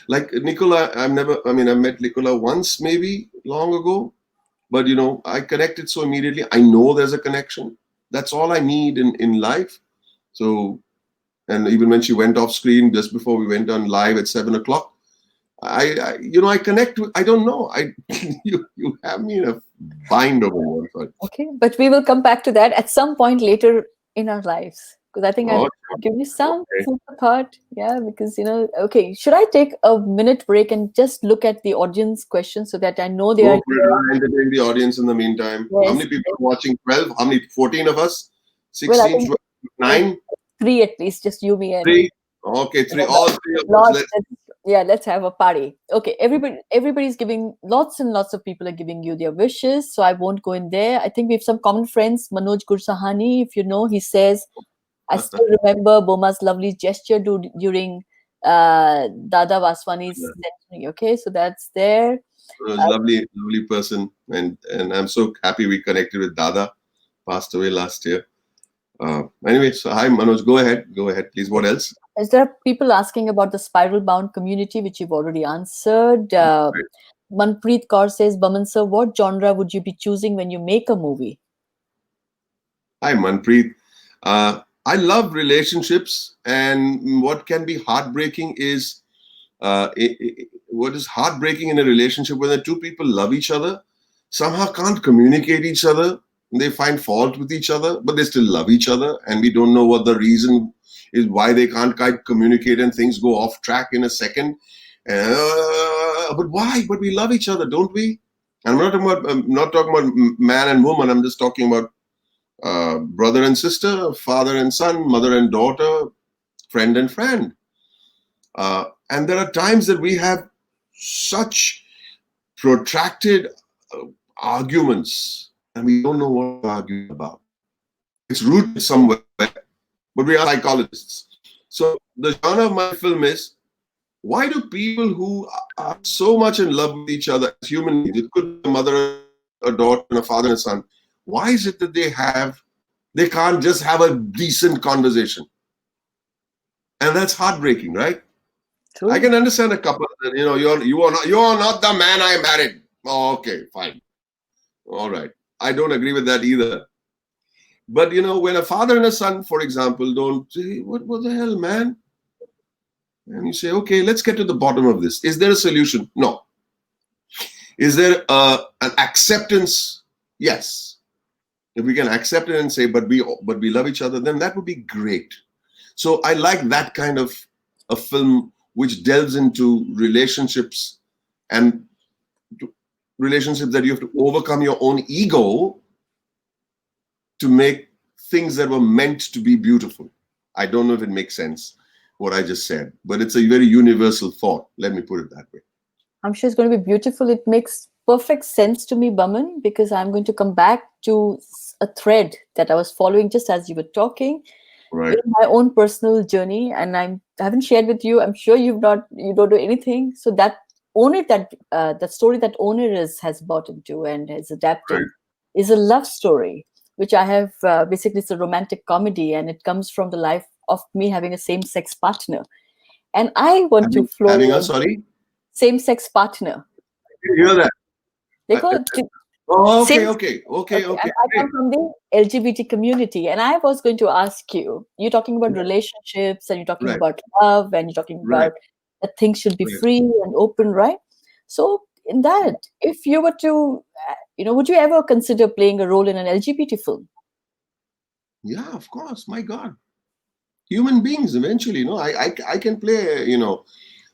Like Nicola, I met Nicola once maybe long ago, but I connected so immediately. I know there's a connection. That's all I need in life. So, and even when she went off screen just before we went on live at 7 o'clock, I connect with, I don't know. You have me in a bind over one side. Okay. But we will come back to that at some point later in our lives. Because I think I'll Oh, give you some okay. food for thought. Yeah. Because, okay. Should I take a minute break and just look at the audience questions so that I know they Go are for it. here? I'll entertain the audience in the meantime. How Yes. many people are watching? 12? How many? 14 of us? Well, I 16, think 12, 9? three at least, just you, me, and 3? Okay, 3. All 3 of us. lots. Yeah, let's have a party. Okay, everybody's giving, lots and lots of people are giving you their wishes, so I won't go in there. I think we have some common friends. Manoj Gursahani, if you know, he says, I still remember Boma's lovely gesture during Dada Vaswani's centenary. Okay, so that's there. Lovely, lovely person. And I'm so happy we connected with Dada. Passed away last year. Anyway, so hi, Manoj. Go ahead. Go ahead, please. What else? Is there people asking about the spiral bound community, which you've already answered? Manpreet Kaur says, Baman sir, what genre would you be choosing when you make a movie? Hi, Manpreet. I love relationships, and what can be heartbreaking is what is heartbreaking in a relationship when the two people love each other, somehow can't communicate each other. They find fault with each other, but they still love each other. And we don't know what the reason is why they can't quite communicate and things go off track in a second. But why? But we love each other, don't we? I'm not talking about man and woman. I'm just talking about brother and sister, father and son, mother and daughter, friend and friend. And there are times that we have such protracted arguments and we don't know what we're arguing about. It's rooted somewhere, but we are psychologists. So the genre of my film is, why do people who are so much in love with each other as human beings, it could be a mother, a daughter, and a father and a son, why is it that they can't just have a decent conversation? And that's heartbreaking, right? True. I can understand a couple that, you are not the man I married. Oh, okay, fine. All right. I don't agree with that either. But when a father and a son, for example, don't say, what the hell, man? And you say, okay, let's get to the bottom of this. Is there a solution? No. Is there an acceptance? Yes. If we can accept it and say, but we love each other, then that would be great. So I like that kind of a film which delves into relationships and relationships that you have to overcome your own ego to make things that were meant to be beautiful. I don't know if it makes sense, what I just said, but it's a very universal thought. Let me put it that way. I'm sure it's going to be beautiful. It makes perfect sense to me, Boman, because I'm going to come back to a thread that I was following just as you were talking. Right. In my own personal journey, and I haven't shared with you. I'm sure you don't do anything. So that owner that story that owner has bought into and has adapted Right. is a love story, which I have basically it's a romantic comedy, and it comes from the life of me having a same-sex partner, and I want to flow Having a sorry same-sex partner. you hear that? They call it. Oh, Same- okay. I come from the LGBT community, and I was going to ask you. You're talking about relationships, and you're talking Right. about love, and you're talking Right. about that things should be Right. free and open, right? So, in that, if you were to, would you ever consider playing a role in an LGBT film? Yeah, of course. My God, human beings eventually. I can play.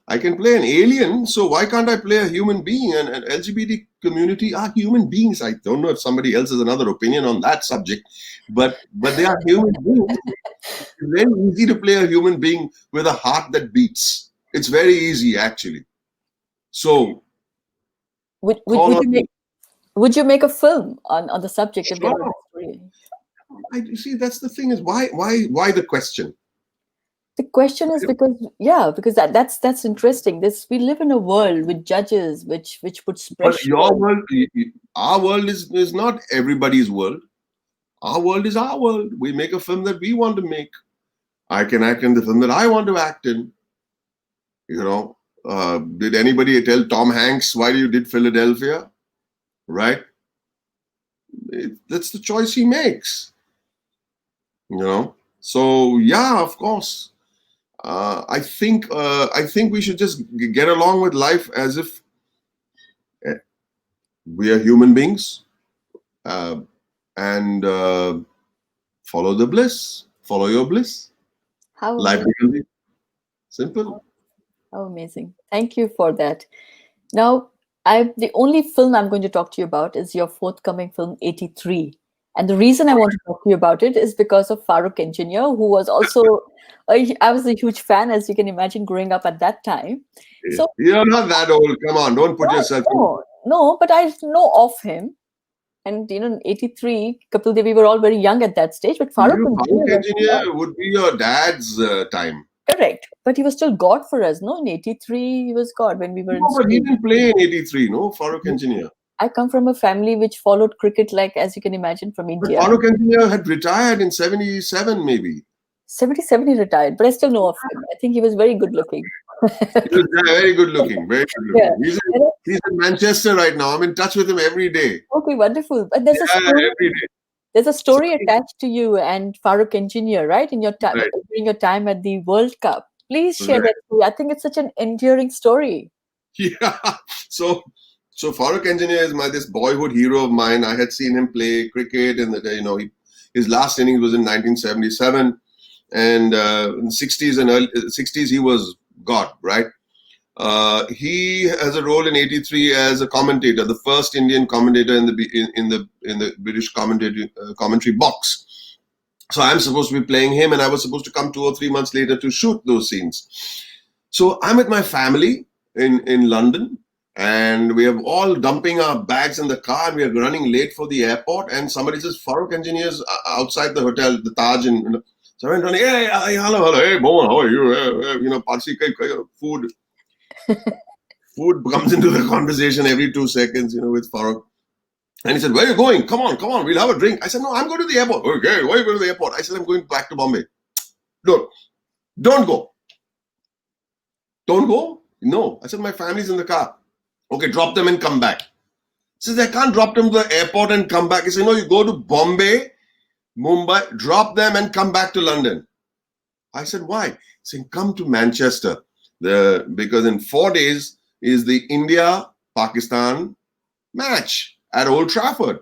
I can play an alien, so why can't I play a human being? And an LGBT community are human beings. I don't know if somebody else has another opinion on that subject, but they are human beings. It's very easy to play a human being with a heart that beats. It's very easy, actually. So, Would call you on me. would you make a film on the subject if there was Sure. a story? You see, that's the thing is why the question? The question is because that's interesting. We live in a world with judges which puts But pressure. your world, our world is not everybody's world. Our world is our world. We make a film that we want to make. I can act in the film that I want to act in. Did anybody tell Tom Hanks why you did Philadelphia? Right? That's the choice he makes. So yeah, of course. I think we should just get along with life as if we are human beings, and follow the bliss. Follow your bliss. How Life amazing. will be simple. How amazing. Thank you for that. Now, the only film I'm going to talk to you about is your forthcoming film, 83. And the reason I want to talk to you about it is because of Farooq Engineer, who was also, I was a huge fan, as you can imagine, growing up at that time. So You're not that old. Come on, don't put yourself in. no, but I know of him. And, in 83, Kapil Dev, we were all very young at that stage. But Farooq Farooq Engineer, Engineer would be your dad's time. correct. But he was still God for us, no? In 83, he was God when we were in No, but he school. didn't play in 83, no? Farooq Engineer. I come from a family which followed cricket, like as you can imagine, from But India. Farooq Engineer had retired in 77, maybe. 77 he retired, but I still know of him. I think he was very good looking. He was very good looking, very good Yeah. looking. He's in Manchester right now. I'm in touch with him every day. Okay, wonderful. But there's a Yeah, story. every day. There's a story attached to you and Farooq Engineer, right? In your time Right. during your time at the World Cup. Please share Right. that story. I think it's such an enduring story. Yeah. So So Farooq Engineer is this boyhood hero of mine. I had seen him play cricket, and his last innings was in 1977, and in the 60s and early 60s he was God, right? He has a role in '83 as a commentator, the first Indian commentator in the British commentary box. So I'm supposed to be playing him, and I was supposed to come 2 or 3 months later to shoot those scenes. So I'm with my family in London, and we are all dumping our bags in the car, and we are running late for the airport, and somebody says, Farooq Engineers outside the hotel, the Taj, and so I went running, hey, hello, hey, Boman, how are you? Parsi food. Food comes into the conversation every 2 seconds, with Farooq. And he said, where are you going? Come on, we'll have a drink. I said, no, I'm going to the airport. Okay, why are you going to the airport? I said, I'm going back to Bombay. Look, don't go. Don't go? No. I said, my family's in the car. Okay, drop them and come back. He says, I can't drop them to the airport and come back. He said, no, you go to Bombay, Mumbai, drop them and come back to London. I said, why? He said, come to Manchester. Because in 4 days is the India-Pakistan match at Old Trafford.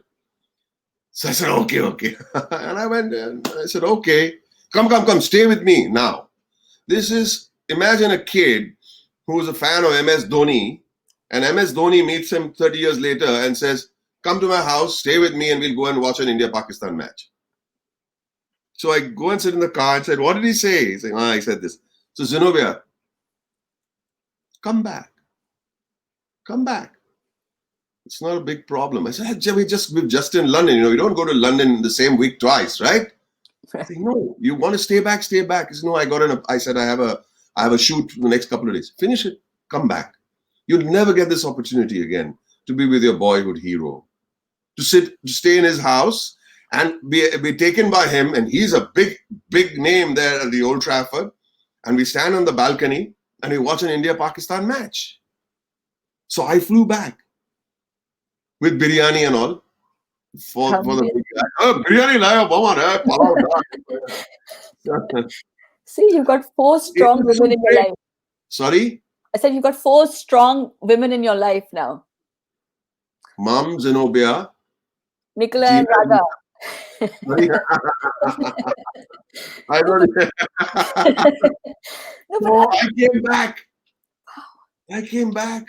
So I said, okay. And I went and I said, okay, come, stay with me now. Imagine a kid who's a fan of MS Dhoni, and MS Dhoni meets him 30 years later and says, come to my house, stay with me, and we'll go and watch an India-Pakistan match. So I go and sit in the car and said, what did he say? He said, he said this. So Zenobia, come back. It's not a big problem. I said, we're just in London. We don't go to London in the same week twice, right? I said, no, you want to stay back? He said, no, I said, I have a shoot for the next couple of days. Finish it, come back. You'll never get this opportunity again to be with your boyhood hero, to stay in his house and be taken by him. And he's a big name there at the Old Trafford. And we stand on the balcony and we watch an India-Pakistan match. So I flew back with biryani and all for the big guy. Oh, biryani laya, Boman. See, you've got 4 strong women in your life. Sorry? I said you've got 4 strong women in your life now. Mom, Zenobia. Nicola and Raga. I don't. No, I came back,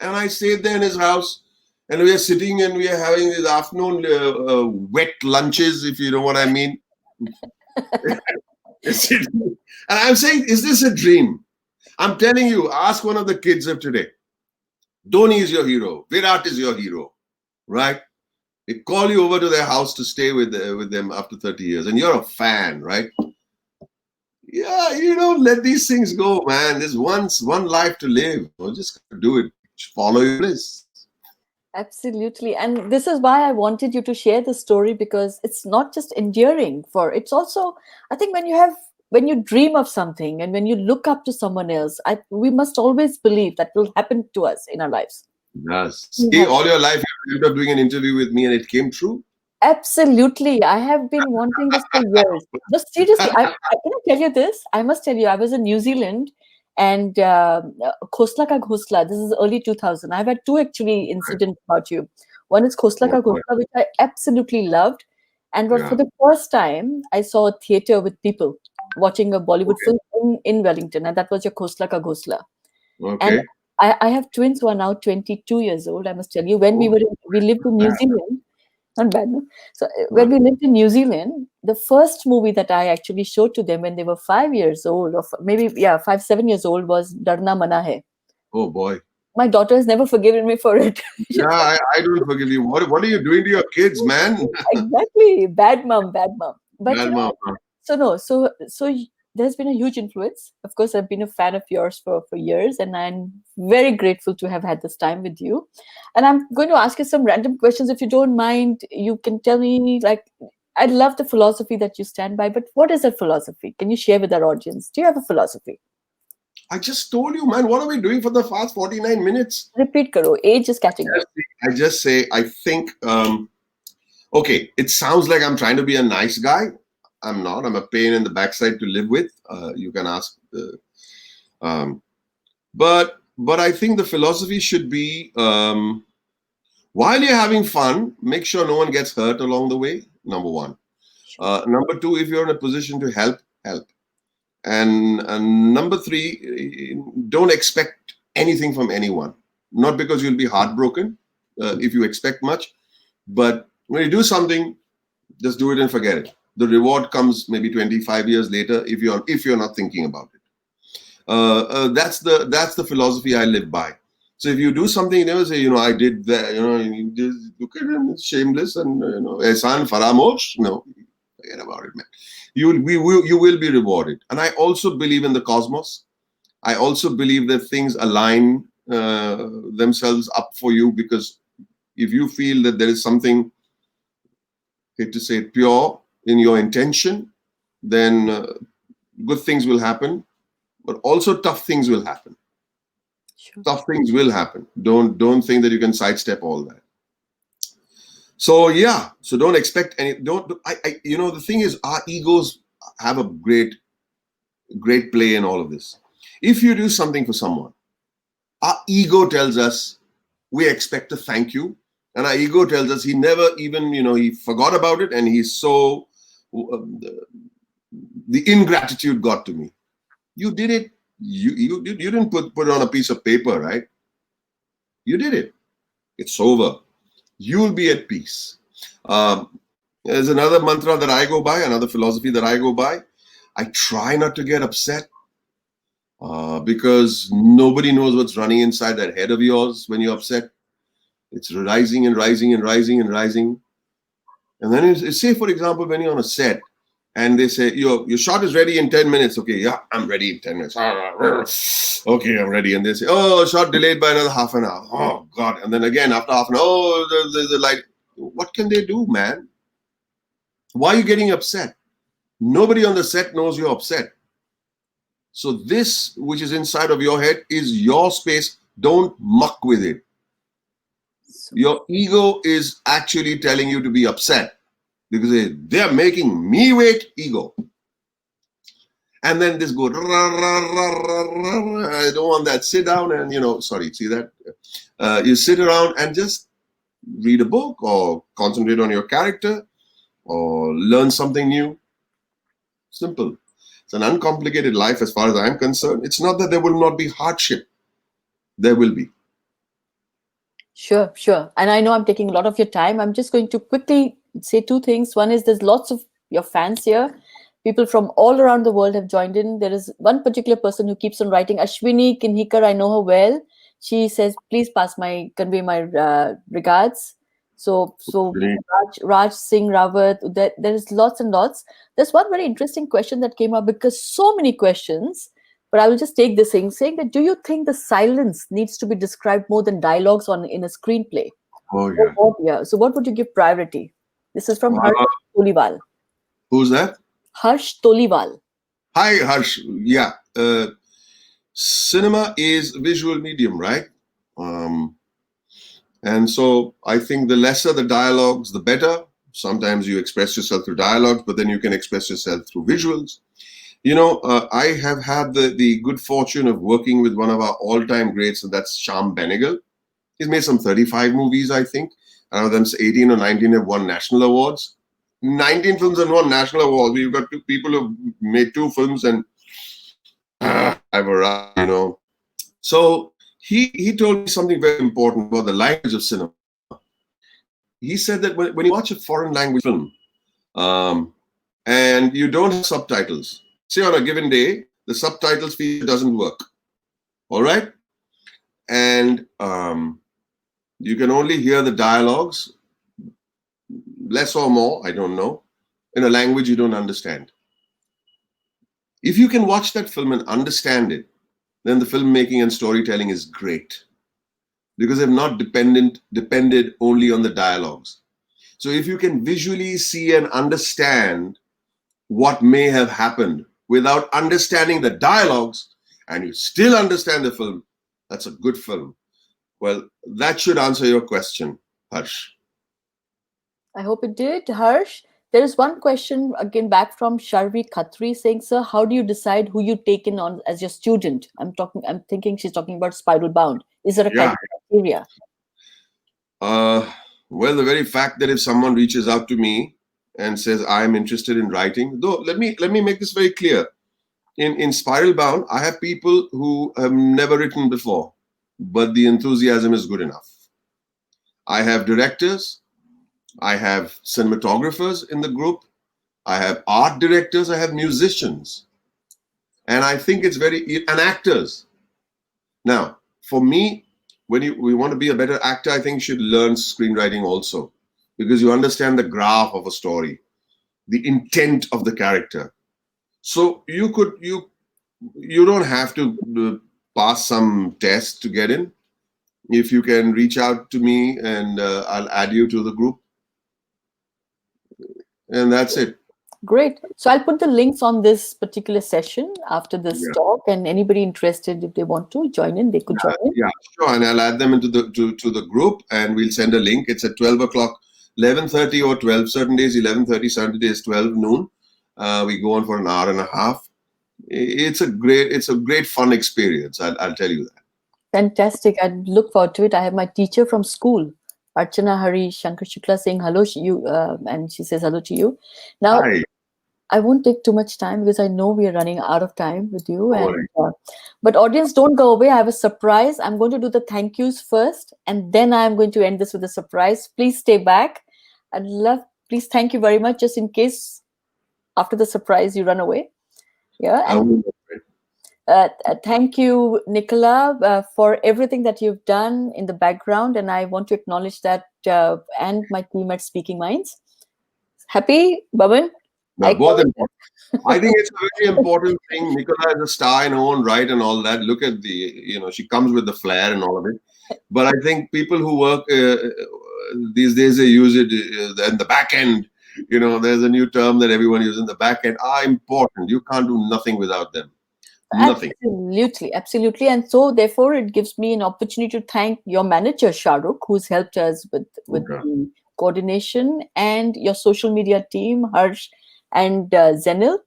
and I stayed there in his house, and we are sitting and we are having these afternoon wet lunches, if you know what I mean. And I'm saying, is this a dream? I'm telling you, ask one of the kids of today. Dhoni is your hero. Virat is your hero, right? They call you over to their house to stay with them after 30 years, and you're a fan, right? Yeah, you don't let these things go, man. There's one life to live. Just do it. Follow your bliss. Absolutely. And this is why I wanted you to share the story, because it's not just endearing it's also, I think when you dream of something and when you look up to someone else, we must always believe that will happen to us in our lives. Yes. See, all your life you ended up doing an interview with me and it came true. Absolutely. I have been wanting this for years. No, seriously, I can tell you this. I must tell you, I was in New Zealand and Khosla Ka Ghosla. This is early 2000. I've had 2 actually incidents about you. One is Khosla Ka Ghosla, which I absolutely loved. And for the first time, I saw a theater with people watching a Bollywood film in Wellington. And that was your Khosla Ka Ghosla. Okay. And I have twins who are now 22 years old. I must tell you, when we lived in New Zealand. Not bad, no? So when we lived in New Zealand, the first movie that I actually showed to them when they were 5 years old, or maybe 5, 7 years old, was Darna Mana Hai. Oh boy! My daughter has never forgiven me for it. Yeah, I don't forgive you. What are you doing to your kids, man? Exactly, bad mom. But Bad mom. So there's been a huge influence. Of course, I've been a fan of yours for years, and I'm very grateful to have had this time with you. And I'm going to ask you some random questions. If you don't mind, you can tell me, I love the philosophy that you stand by, but what is a philosophy? Can you share with our audience? Do you have a philosophy? I just told you, man. What are we doing for the past 49 minutes? Repeat, karo. Age is catching up. I just say, I think, okay, it sounds like I'm trying to be a nice guy. I'm not. I'm a pain in the backside to live with. You can ask. But I think the philosophy should be While you're having fun, make sure no one gets hurt along the way. Number one. Sure. Number two, if you're in a position to help, help. And number three, don't expect anything from anyone. Not because you'll be heartbroken if you expect much, but when you do something, just do it and forget it. The reward comes maybe 25 years later if you're not thinking about it. That's the philosophy I live by. So if you do something, you never say, I did that. You just look at him, it's shameless, and ehsan faramosh. No, forget about it, man. You will be rewarded. And I also believe in the cosmos. I also believe that things align themselves up for you, because if you feel that there is something, hate to say, pure in your intention, then good things will happen, but also tough things will happen. Sure. Tough things will happen. Don't think that you can sidestep all that. So yeah, so don't expect any. Don't I the thing is, our egos have a great play in all of this. If you do something for someone, our ego tells us we expect a thank you, and our ego tells us he never even he forgot about it, and he's so the ingratitude got to me. You did it. You didn't put it on a piece of paper, right? You did it. It's over. You'll be at peace. There's another mantra that I go by, another philosophy that I go by. I try not to get upset because nobody knows what's running inside that head of yours when you're upset. It's rising and rising and rising and rising. And then say, for example, when you're on a set and they say, your shot is ready in 10 minutes. Okay, yeah, I'm ready in 10 minutes. Okay, I'm ready. And they say, oh, shot delayed by another half an hour. Oh, God. And then again, after half an hour, there's the light. What can they do, man? Why are you getting upset? Nobody on the set knows you're upset. So this, which is inside of your head, is your space. Don't muck with it. Your ego is actually telling you to be upset because they're making me wait, ego. And then this go, I don't want that. Sit down and, sorry, see that? You sit around and just read a book or concentrate on your character or learn something new. Simple. It's an uncomplicated life as far as I'm concerned. It's not that there will not be hardship. There will be. Sure. And I know I'm taking a lot of your time. I'm just going to quickly say two things. One is there's lots of your fans here. People from all around the world have joined in. There is one particular person who keeps on writing, Ashwini Kinhikar. I know her well. She says, please convey my regards. So Raj Singh Rawat, there is lots and lots. There's one very interesting question that came up, because so many questions, but I will just take this thing, saying that, do you think the silence needs to be described more than dialogues in a screenplay? Oh, yeah. Yeah. So what would you give priority? This is from Harsh Toliwal. Who's that? Harsh Toliwal. Hi, Harsh. Yeah. Cinema is visual medium, right? And so I think the lesser the dialogues, the better. Sometimes you express yourself through dialogues, but then you can express yourself through visuals. I have had the good fortune of working with one of our all-time greats, and that's Shyam Benegal. He's made some 35 movies, I think. Out of them, 18 or 19 have won national awards. 19 films have won national awards. We've got two people who've made 2 films and I've arrived, So he told me something very important about the language of cinema. He said that when you watch a foreign language film and you don't have subtitles, say on a given day, the subtitles feature doesn't work. All right? And you can only hear the dialogues, less or more, I don't know, in a language you don't understand. If you can watch that film and understand it, then the filmmaking and storytelling is great, because they've not depended only on the dialogues. So if you can visually see and understand what may have happened without understanding the dialogues, and you still understand the film, that's a good film. Well, that should answer your question, Harsh. I hope it did, Harsh. There is one question again back from Sharvi Khatri saying, sir, how do you decide who you take in on as your student? I'm thinking she's talking about Spiral Bound. Is there a criteria? Well, the very fact that if someone reaches out to me and says I'm interested in writing, though, let me make this very clear. In Spiral Bound, I have people who have never written before, but the enthusiasm is good enough. I have directors, I have cinematographers in the group, I have art directors, I have musicians, and I think it's and actors. Now, for me, when we want to be a better actor, I think you should learn screenwriting also, because you understand the graph of a story, the intent of the character. So you don't have to pass some test to get in. If you can reach out to me, and I'll add you to the group, and that's it. Great. So I'll put the links on this particular session after this Yeah, talk, and anybody interested, if they want to join in, they could join in. yeah, sure. And I'll add them into the group, and we'll send a link. It's at 12 o'clock, 11:30 or 12. Certain days 11:30, certain days 12 noon. We go on for an hour and a half. It's a great fun experience. I'll tell you that. Fantastic. I look forward to it. I have my teacher from school, Archana Hari Shankar Shukla, saying hello to you, and she says hello to you. Now, Hi. I won't take too much time because I know we are running out of time with you. Don't And worry. but audience, don't go away. I have a surprise. I'm going to do the thank yous first, and then I'm going to end this with a surprise. Please stay back. Please, thank you very much. Just in case after the surprise you run away. Yeah, I and will. thank you, Nicola, for everything that you've done in the background, and I want to acknowledge that and my team at Speaking Minds. Happy, Boman? I Both call it important. I think it's a very important thing. Nicola is a star in her own right and all that. Look at she comes with the flair and all of it. But I think people who work these days, they use it in the back end. There's a new term that everyone uses, in the back end, are important. You can't do nothing without them. Nothing. Absolutely, absolutely. And so therefore it gives me an opportunity to thank your manager, Shahrukh, who's helped us with Okay. the coordination, and your social media team, Harsh and Zenil.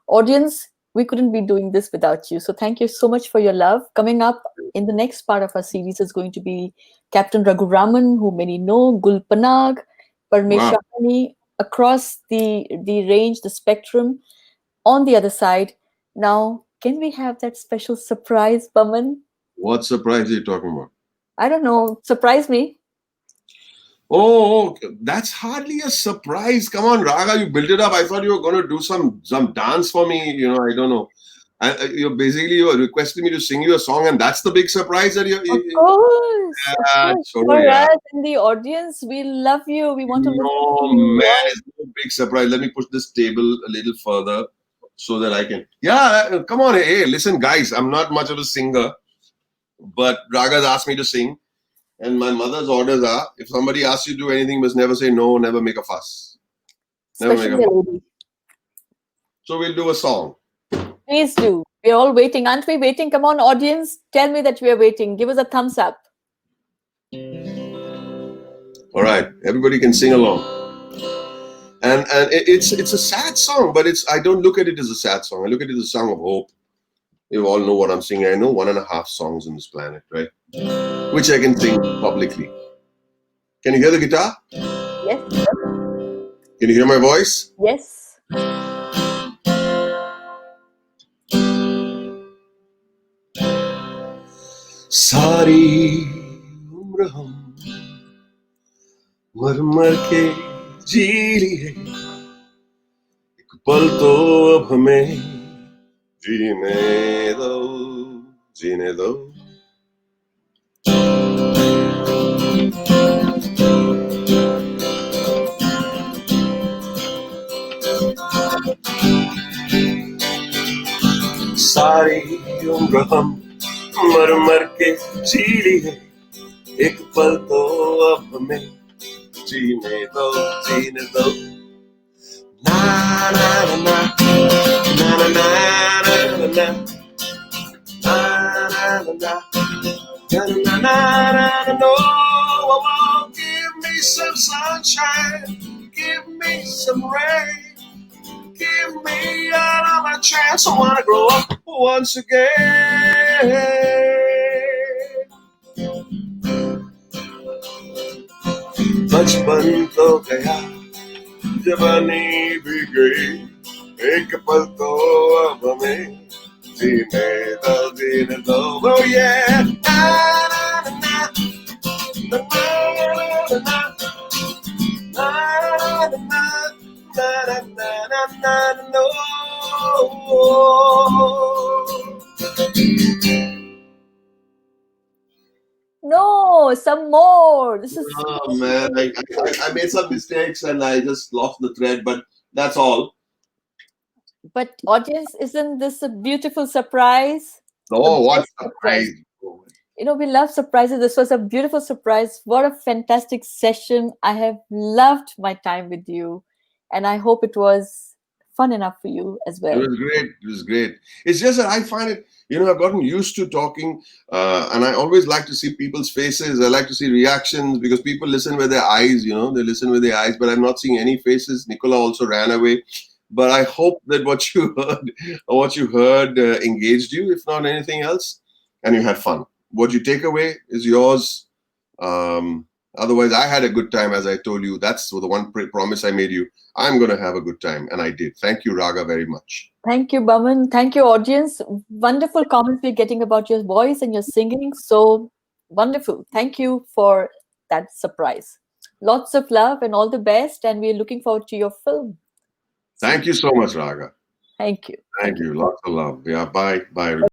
Audience, we couldn't be doing this without you. So thank you so much for your love. Coming up in the next part of our series is going to be Captain Raghuraman, who many know, Gul Panag, Wow. Parmeshani, across the range, the spectrum. On the other side, now, can we have that special surprise, Baman? What surprise are you talking about? I don't know. Surprise me. Oh, that's hardly a surprise. Come on, Raga, you built it up. I thought you were going to do some dance for me. I don't know. And you're requesting me to sing you a song, and that's the big surprise that Of course, of yeah, course. chalo For yaar. us in the audience, we love you. We want to listen to No, you. man, it's no big surprise. Let me push this table a little further so that I can. Yeah, come on. Hey, listen, guys, I'm not much of a singer, but Raga's asked me to sing. And my mother's orders are, if somebody asks you to do anything, must never say no, never make a fuss. Never make Especially a a fuss. lady. So we'll do a song. Please do. We're all waiting. Aren't we waiting? Come on, audience. Tell me that we are waiting. Give us a thumbs up. All right, everybody can sing along. And it's a sad song, but I don't look at it as a sad song. I look at it as a song of hope. You all know what I'm singing. I know 1.5 songs on this planet, right? Which I can sing publicly. Can you hear the guitar? Yes. Can you hear my voice? Yes. सारी उम्र हम मर मर के जी लिए, एक पल तो अब हमें जीने दो, जीने दो. सारी उम्र हम मर मर के जी लिए, एक पल तो अब हमें जीने दो, जीने दो. Na na na na na na na na na na na na na na. No, oh, give me some sunshine, give me some rain. Give me another chance. I wanna grow up once again. बचपन तो गया जवानी भी गई एक पल तो अब हमें जीने दो oh yeah na na na na na na No, some more. This is Oh man, I made some mistakes and I just lost the thread, but that's all. but audience, isn't this a beautiful surprise? The Oh, what best surprise. surprise! We love surprises. This was a beautiful surprise. What a fantastic session. I have loved my time with you. And I hope it was fun enough for you as It well. was great. It was great. It's just that I find it, I've gotten used to talking, and I always like to see people's faces. I like to see reactions because people listen with their eyes, they listen with their eyes, but I'm not seeing any faces. Nicola also ran away. But I hope that what you heard engaged you, if not anything else, and you had fun. What you take away is yours. Otherwise, I had a good time, as I told you. That's the one promise I made you. I'm going to have a good time, and I did. Thank you, Raga, very much. Thank you, Boman. Thank you, audience. Wonderful comments we're getting about your voice and your singing. So wonderful. Thank you for that surprise. Lots of love and all the best. And we're looking forward to your film. Thank you so much, Raga. Thank you. Thank you. Lots of love. Yeah, bye. Bye, everybody.